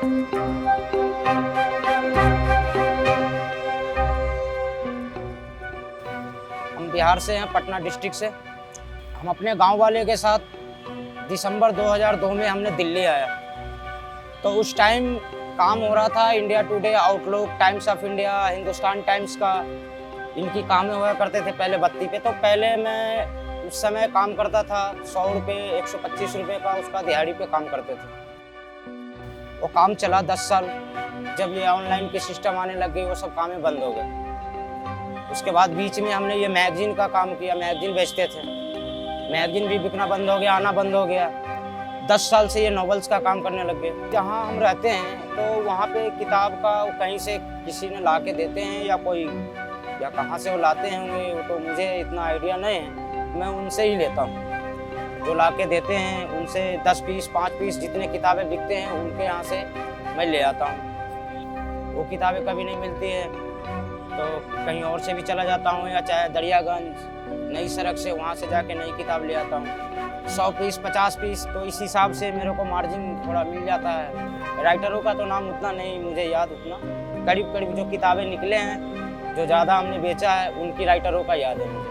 हम बिहार से हैं, पटना डिस्ट्रिक्ट से। हम अपने गांव वाले के साथ दिसंबर 2002 में हमने दिल्ली आया। तो उस टाइम काम हो रहा था India today, outlook, times of India, Hindustan times का, इनकी कामें हुआ करते थे पहले बत्ती पे। तो पहले मैं उस समय काम करता था 100 रुपये, 125 रुपये का उसका दिहाड़ी पे काम करते थे। वो काम चला 10 साल। जब ये ऑनलाइन के सिस्टम आने लग गए वो सब कामें बंद हो गए। उसके बाद बीच में हमने ये मैगजीन का काम किया, मैगजीन बेचते थे। मैगजीन भी बिकना बंद हो गया, आना बंद हो गया। 10 साल से ये नॉवेल्स का काम करने लग गए। जहाँ हम रहते हैं तो वहाँ पे किताब का कहीं से किसी ने ला के देते हैं या कोई, या कहाँ से वो लाते होंगे वो तो मुझे इतना आइडिया नहीं है। मैं उनसे ही लेता हूँ, जो ला के देते हैं उनसे 10 पीस 5 पीस जितने किताबें बिकते हैं उनके यहाँ से मैं ले आता हूँ। वो किताबें कभी नहीं मिलती है तो कहीं और से भी चला जाता हूँ, या चाहे दरियागंज नई सड़क से वहाँ से जाके नई किताब ले आता हूँ। 100 पीस 50 पीस, तो इस हिसाब से मेरे को मार्जिन थोड़ा मिल जाता है। राइटरों का तो नाम उतना नहीं मुझे याद, उतना करीब करीब जो किताबें निकले हैं, जो ज़्यादा हमने बेचा है, उनकी राइटरों का याद है मुझे।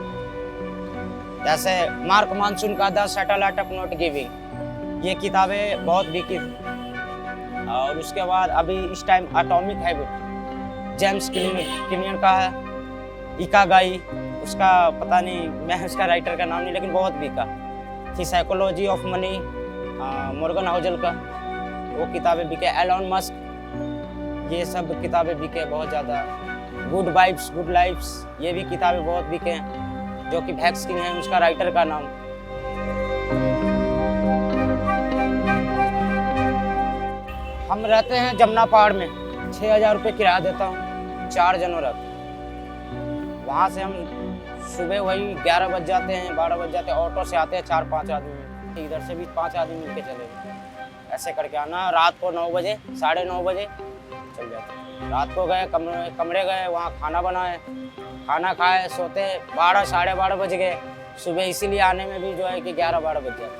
जैसे मार्क मानसून का the satellite of not giving, ये किताबें बहुत बिकी थी। और उसके बाद अभी इस time atomic habit, James clear का है। इकागाई, उसका पता नहीं, मैं उसका राइटर का नाम नहीं, लेकिन बहुत बिका थी। Psychology of money, Morgan Housel का, वो किताबें बिके। एलोन मस्क, ये सब किताबें बिके बहुत ज़्यादा। गुड वाइब्स गुड लाइफ्स, ये भी किताबें बहुत बिके हैं, जो कि भैक्स किंग है उसका राइटर का नाम। हम रहते हैं जमुना पहाड़ में, 6000 रुपये किराया देता हूँ, 4 जनों रहते हैं। वहाँ से हम सुबह वही 11 बज जाते हैं, 12 बज जाते हैं, ऑटो से आते हैं 4-5 आदमी, इधर से भी 5 आदमी मिल के चले गए। ऐसे करके आना। रात को 9 बजे 9:30 बजे चल जाते हैं। रात को गए कमरे गए, वहाँ खाना बनाए, खाना खाए, सोते 12 साढ़े 12 बज गए। सुबह इसीलिए आने में भी जो है कि 11-12 बज जाते हैं।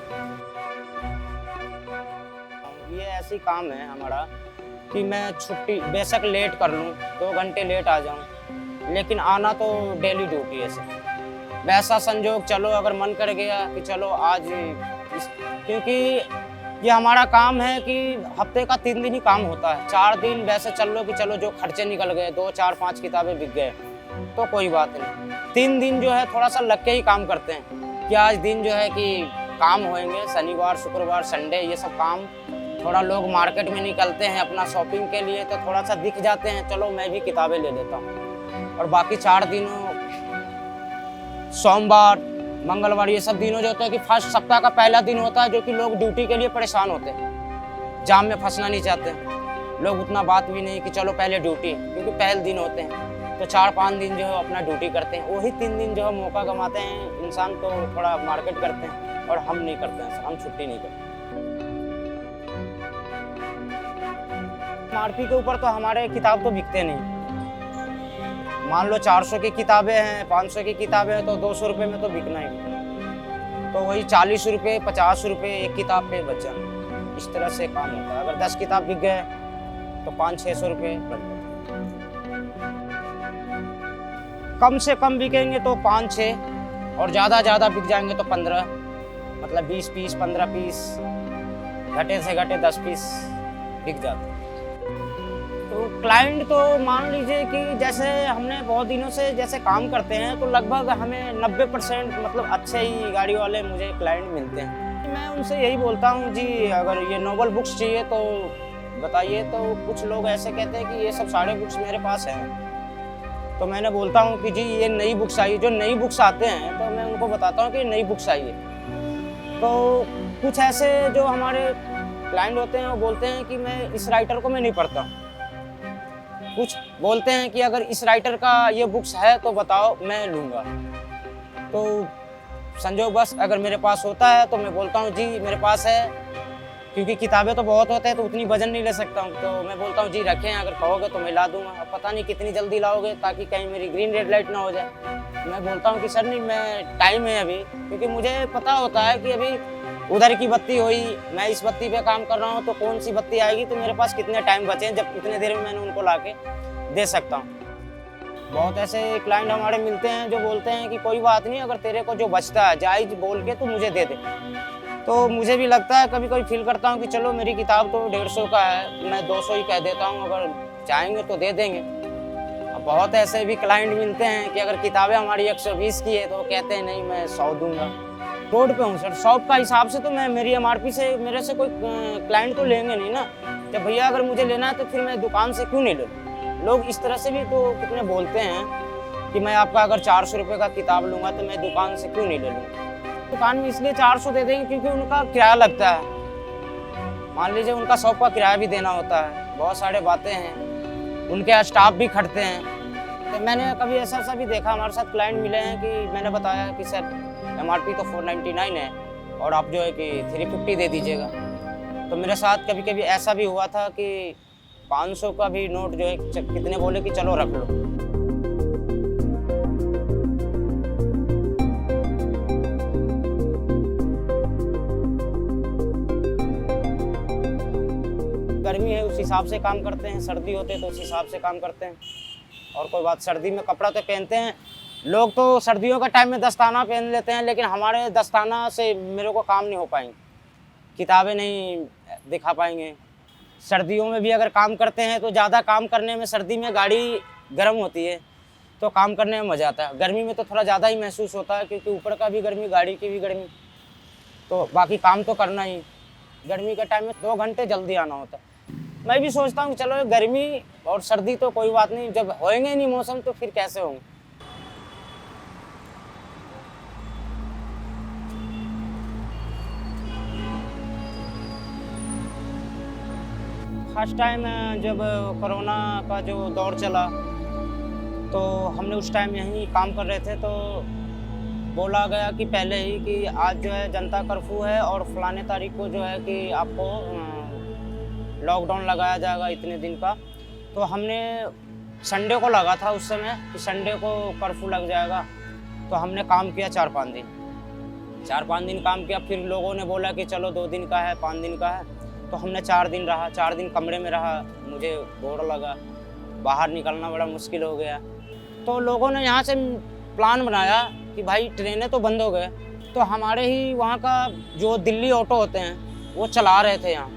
ये ऐसी काम है हमारा कि मैं छुट्टी बेशक लेट कर लूँ, 2 घंटे लेट आ जाऊँ, लेकिन आना तो डेली ड्यूटी है सर। वैसा संजोग चलो अगर मन कर गया कि चलो आज क्योंकि ये हमारा काम है कि हफ्ते का 3 दिन ही काम होता है। 4 दिन वैसे चल लो कि चलो जो खर्चे निकल गए, 2 4 5 किताबें बिक गए तो कोई बात नहीं। 3 दिन जो है थोड़ा सा लग के ही काम करते हैं कि आज दिन जो है कि काम होएंगे। शनिवार शुक्रवार संडे ये सब काम, थोड़ा लोग मार्केट में निकलते हैं अपना शॉपिंग के लिए तो थोड़ा सा दिख जाते हैं, चलो मैं भी किताबें ले लेता हूँ। और बाकी 4 दिनों, सोमवार मंगलवार, ये सब दिनों जो होते हैं कि फर्स्ट सप्ताह का पहला दिन होता है, जो कि लोग ड्यूटी के लिए परेशान होते हैं, जाम में फंसना नहीं चाहते लोग, उतना बात भी नहीं कि चलो पहले ड्यूटी, क्योंकि पहले दिन होते हैं। तो 4-5 दिन जो है अपना ड्यूटी करते हैं। वही 3 दिन जो है मौका गंवाते हैं इंसान, तो थोड़ा मार्केट करते हैं। और हम नहीं करते हैं, हम छुट्टी नहीं करते। MRP के ऊपर तो हमारे किताब तो बिकते नहीं। मान लो 400 की किताबें हैं, 500 की किताबें हैं, तो 200 रुपये में तो बिकना ही बिकना। तो वही 40 रुपये 50 रुपये एक किताब पे बच जाना, इस तरह से काम होता है। अगर 10 किताब बिक गए तो 500-600 रुपये बच जाते। कम से कम बिकेंगे तो 5-6, और ज़्यादा बिक जाएंगे तो 15, मतलब 20 पीस 15 पीस, घटे से घटे 10 पीस बिक जाते हैं। तो क्लाइंट तो मान लीजिए कि जैसे हमने बहुत दिनों से जैसे काम करते हैं तो लगभग हमें 90% मतलब अच्छे ही गाड़ी वाले मुझे क्लाइंट मिलते हैं। मैं उनसे यही बोलता हूँ जी अगर ये नॉवल बुक्स चाहिए तो बताइए। तो कुछ लोग ऐसे कहते हैं कि ये सब सारे बुक्स मेरे पास हैं। तो मैंने बोलता हूँ कि जी ये नई बुक्स आई, जो नई बुक्स आते हैं तो मैं उनको बताता हूँ कि नई बुक्स आई है। तो कुछ ऐसे जो हमारे क्लाइंट होते हैं वो बोलते हैं कि मैं इस राइटर को मैं नहीं पढ़ता। कुछ बोलते हैं कि अगर इस राइटर का ये बुक्स है तो बताओ मैं लूँगा। तो संजोग बस अगर मेरे पास होता है तो मैं बोलता हूँ जी मेरे पास है, क्योंकि किताबें तो बहुत होते हैं तो उतनी वजन नहीं ले सकता हूँ। तो मैं बोलता हूँ जी रखें, अगर कहोगे तो मैं ला दूँगा। अब पता नहीं कितनी जल्दी लाओगे ताकि कहीं मेरी ग्रीन रेड लाइट ना हो जाए। मैं बोलता हूँ कि सर नहीं, मैं टाइम है अभी, क्योंकि मुझे पता होता है कि अभी उधर की बत्ती हुई, मैं इस बत्ती पे काम कर रहा हूँ, तो कौन सी बत्ती आएगी तो मेरे पास कितने टाइम बचे हैं, जब कितने देर में मैंने उनको लाके दे सकता हूँ। बहुत ऐसे क्लाइंट हमारे मिलते हैं जो बोलते हैं कि कोई बात नहीं, अगर तेरे को जो बचता है जायज़ बोल के तो मुझे दे दे। तो मुझे भी लगता है, कभी कभी फील करता हूँ कि चलो मेरी किताब तो 150 का है, मैं 200 ही कह देता हूँ, अगर चाहेंगे तो दे देंगे। अब बहुत ऐसे भी क्लाइंट मिलते हैं कि अगर किताबें हमारी 120 की है तो वो कहते हैं नहीं मैं 100 दूंगा। रोड पे हूँ सर, शॉप का हिसाब से तो मैं मेरी एमआरपी से मेरे से कोई क्लाइंट तो लेंगे नहीं ना, तो भैया अगर मुझे लेना है तो फिर मैं दुकान से क्यों नहीं लूँ। लोग इस तरह से भी तो कितने बोलते हैं कि मैं आपका अगर 400 रुपये का किताब लूँगा तो मैं दुकान से क्यों नहीं ले लूँ। दुकान में इसलिए 400 दे देंगे क्योंकि उनका किराया लगता है, मान लीजिए उनका शॉप का किराया भी देना होता है, बहुत सारे बातें हैं, उनके स्टाफ भी खटते हैं। तो मैंने कभी ऐसा भी देखा, हमारे साथ क्लाइंट मिले हैं कि मैंने बताया कि सर एमआरपी तो 499 है और आप जो है कि 350 दे दीजिएगा। तो मेरे साथ कभी कभी ऐसा भी हुआ था कि 500 का भी नोट जो है कितने बोले कि चलो रख लो। गर्मी है उस हिसाब से काम करते हैं, सर्दी होते तो उस हिसाब से काम करते हैं। और कोई बात, सर्दी में कपड़ा तो पहनते हैं लोग, तो सर्दियों का टाइम में दस्ताना पहन लेते हैं, लेकिन हमारे दस्ताना से मेरे को काम नहीं हो पाएंगे, किताबें नहीं दिखा पाएंगे। सर्दियों में भी अगर काम करते हैं तो ज़्यादा काम करने में, सर्दी में गाड़ी गर्म होती है तो काम करने में मज़ा आता है, गर्मी में तो थोड़ा ज़्यादा ही महसूस होता है क्योंकि ऊपर का भी गर्मी, गाड़ी की भी गर्मी, तो बाकी काम तो करना ही। गर्मी के टाइम में 2 घंटे जल्दी आना होता है। मैं भी सोचता हूँ चलो गर्मी और सर्दी तो कोई बात नहीं, जब होएंगे नहीं मौसम तो फिर कैसे होंगे। फर्स्ट टाइम जब कोरोना का जो दौर चला तो हमने उस टाइम यहीं काम कर रहे थे, तो बोला गया कि पहले ही कि आज जो है जनता कर्फ्यू है और फलाने तारीख को जो है कि आपको लॉकडाउन लगाया जाएगा इतने दिन का। तो हमने संडे को लगा था उस समय कि संडे को कर्फ्यू लग जाएगा, तो हमने काम किया 4-5 दिन, 4-5 दिन काम किया। फिर लोगों ने बोला कि चलो 2 दिन का है, 5 दिन का है, तो हमने 4 दिन रहा, 4 दिन कमरे में रहा। मुझे बोर लगा, बाहर निकलना बड़ा मुश्किल हो गया। तो लोगों ने यहाँ से प्लान बनाया कि भाई ट्रेनें तो बंद हो गए, तो हमारे ही वहाँ का जो दिल्ली ऑटो होते हैं वो चला रहे थे यहाँ,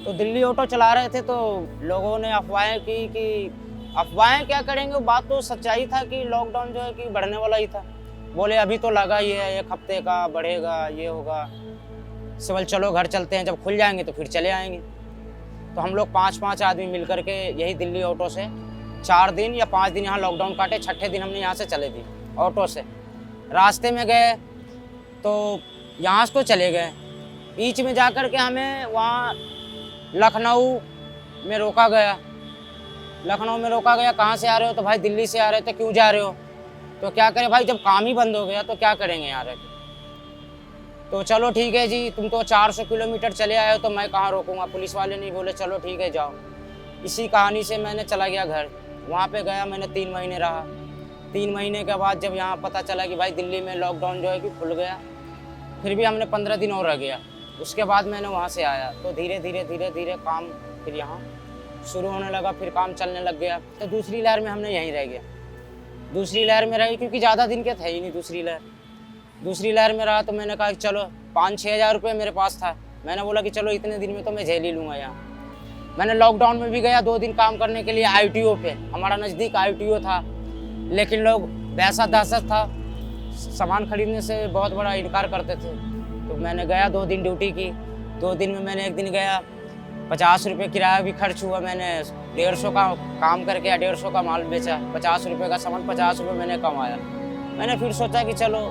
तो दिल्ली ऑटो चला रहे थे। तो लोगों ने अफवाहें की कि अफवाहें क्या करेंगे, बात तो सच्चाई था कि लॉकडाउन जो है कि बढ़ने वाला ही था। बोले अभी तो लगा ही है, 1 हफ्ते का बढ़ेगा, ये होगा, सिवल चलो घर चलते हैं, जब खुल जाएंगे तो फिर चले आएंगे। तो हम लोग 5-5 आदमी मिल करके यही दिल्ली ऑटो से 4 दिन या 5 दिन यहाँ लॉकडाउन काटे, 6ठे दिन हमने यहाँ से चले दी ऑटो से। रास्ते में गए तो यहाँ से तो चले गए, बीच में जा कर के हमें वहाँ लखनऊ में रोका गया। लखनऊ में रोका गया, कहाँ से आ रहे हो, तो भाई दिल्ली से आ रहे थे। क्यों जा रहे हो, तो क्या करें भाई, जब काम ही बंद हो गया तो क्या करेंगे यहाँ रह के। तो चलो ठीक है जी, तुम तो 400 किलोमीटर चले आए हो तो मैं कहाँ रोकूंगा। पुलिस वाले नहीं बोले चलो ठीक है जाओ। इसी कहानी से मैंने चला गया घर। वहाँ पे गया, मैंने 3 महीने रहा। 3 महीने के बाद जब यहाँ पता चला कि भाई दिल्ली में लॉकडाउन जो है कि खुल गया, फिर भी हमने 15 दिन और रह गया। उसके बाद मैंने वहाँ से आया, तो धीरे धीरे काम फिर यहाँ शुरू होने लगा, फिर काम चलने लग गया। तो दूसरी लहर में हमने यहीं रह गया, दूसरी लहर में रही क्योंकि ज़्यादा दिन के थे ही नहीं। दूसरी लहर में रहा तो मैंने कहा कि चलो 5-6 हज़ार रुपये मेरे पास था, मैंने बोला कि चलो इतने दिन में तो मैं झेल ही लूँगा यहाँ। मैंने लॉकडाउन में भी गया 2 दिन काम करने के लिए आईटीओ पे, हमारा नज़दीक आईटीओ था, लेकिन लोग वैसा दहशत था, सामान खरीदने से बहुत बड़ा इनकार करते थे। तो मैंने गया 2 दिन ड्यूटी की। 2 दिन में मैंने 1 दिन गया, 50 रुपये किराया भी खर्च हुआ। मैंने 150 का काम करके 150 का माल बेचा, 50 रुपये का सामान, 50 रुपये मैंने कमाया। मैंने फिर सोचा कि चलो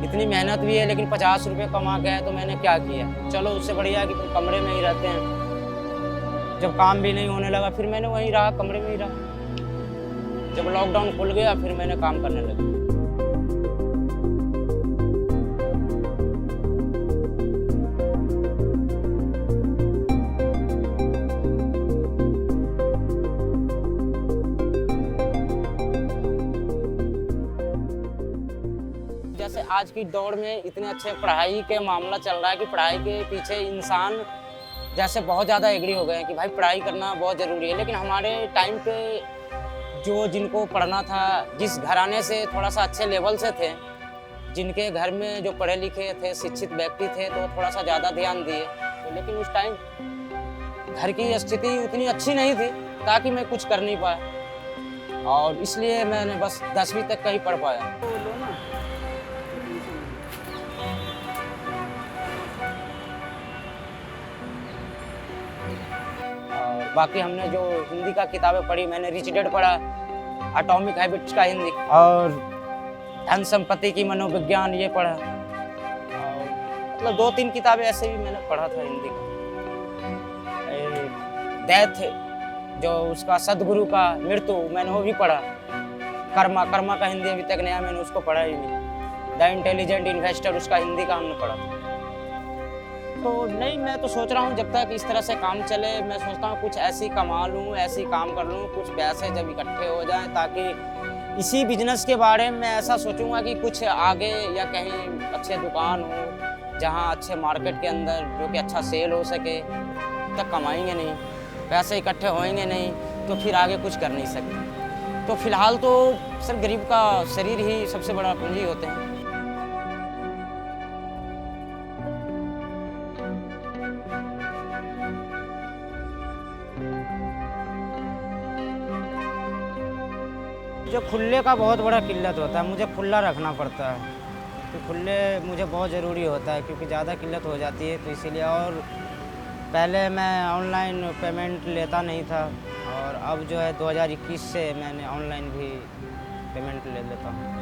इतनी मेहनत भी है लेकिन 50 रुपये कमा के आए तो मैंने क्या किया, चलो उससे बढ़िया कि फिर कमरे में ही रहते हैं। जब काम भी नहीं होने लगा फिर मैंने वहीं रहा, कमरे में ही रहा। जब लॉकडाउन खुल गया फिर मैंने काम करने लगा। जैसे आज की दौड़ में इतने अच्छे पढ़ाई के मामला चल रहा है कि पढ़ाई के पीछे इंसान जैसे बहुत ज़्यादा एग्री हो गए हैं कि भाई पढ़ाई करना बहुत ज़रूरी है। लेकिन हमारे टाइम पे जो जिनको पढ़ना था, जिस घराने से थोड़ा सा अच्छे लेवल से थे, जिनके घर में जो पढ़े लिखे थे, शिक्षित व्यक्ति थे, तो थोड़ा सा ज़्यादा ध्यान दिए। तो लेकिन उस टाइम घर की स्थिति उतनी अच्छी नहीं थी ताकि मैं कुछ कर नहीं पाया, और इसलिए मैंने बस 10वीं तक का ही पढ़ पाया। और बाकी हमने जो हिंदी का किताबें पढ़ी, मैंने रिच डैड पढ़ा, एटॉमिक हैबिट्स का हिंदी, और धन संपत्ति की मनोविज्ञान ये पढ़ा, और मतलब 2-3 किताबें ऐसे भी मैंने पढ़ा था हिंदी का। डेथ जो उसका सदगुरु का मृत्यु, मैंने वो भी पढ़ा। कर्मा का हिंदी अभी तक नया मैंने उसको पढ़ा ही नहीं। द इंटेलिजेंट इन्वेस्टर, उसका हिंदी का हमने पढ़ा। तो नहीं, मैं तो सोच रहा हूँ जब तक इस तरह से काम चले, मैं सोचता हूँ कुछ ऐसी कमा लूँ, ऐसी काम कर लूँ, कुछ पैसे जब इकट्ठे हो जाएं, ताकि इसी बिजनेस के बारे में ऐसा सोचूंगा कि कुछ आगे या कहीं अच्छे दुकान हो जहाँ अच्छे मार्केट के अंदर जो कि अच्छा सेल हो सके। तक कमाएंगे नहीं, पैसे इकट्ठे होएंगे नहीं, तो फिर आगे कुछ कर नहीं सकते। तो फिलहाल तो सिर्फ गरीब का शरीर ही सबसे बड़ा पूंजी होते हैं। जो खुले का बहुत बड़ा किल्लत होता है, मुझे खुला रखना पड़ता है, तो खुले मुझे बहुत ज़रूरी होता है क्योंकि ज़्यादा किल्लत हो जाती है, तो इसीलिए। और पहले मैं ऑनलाइन पेमेंट लेता नहीं था, और अब जो है 2021 से मैंने ऑनलाइन भी पेमेंट ले लेता हूँ।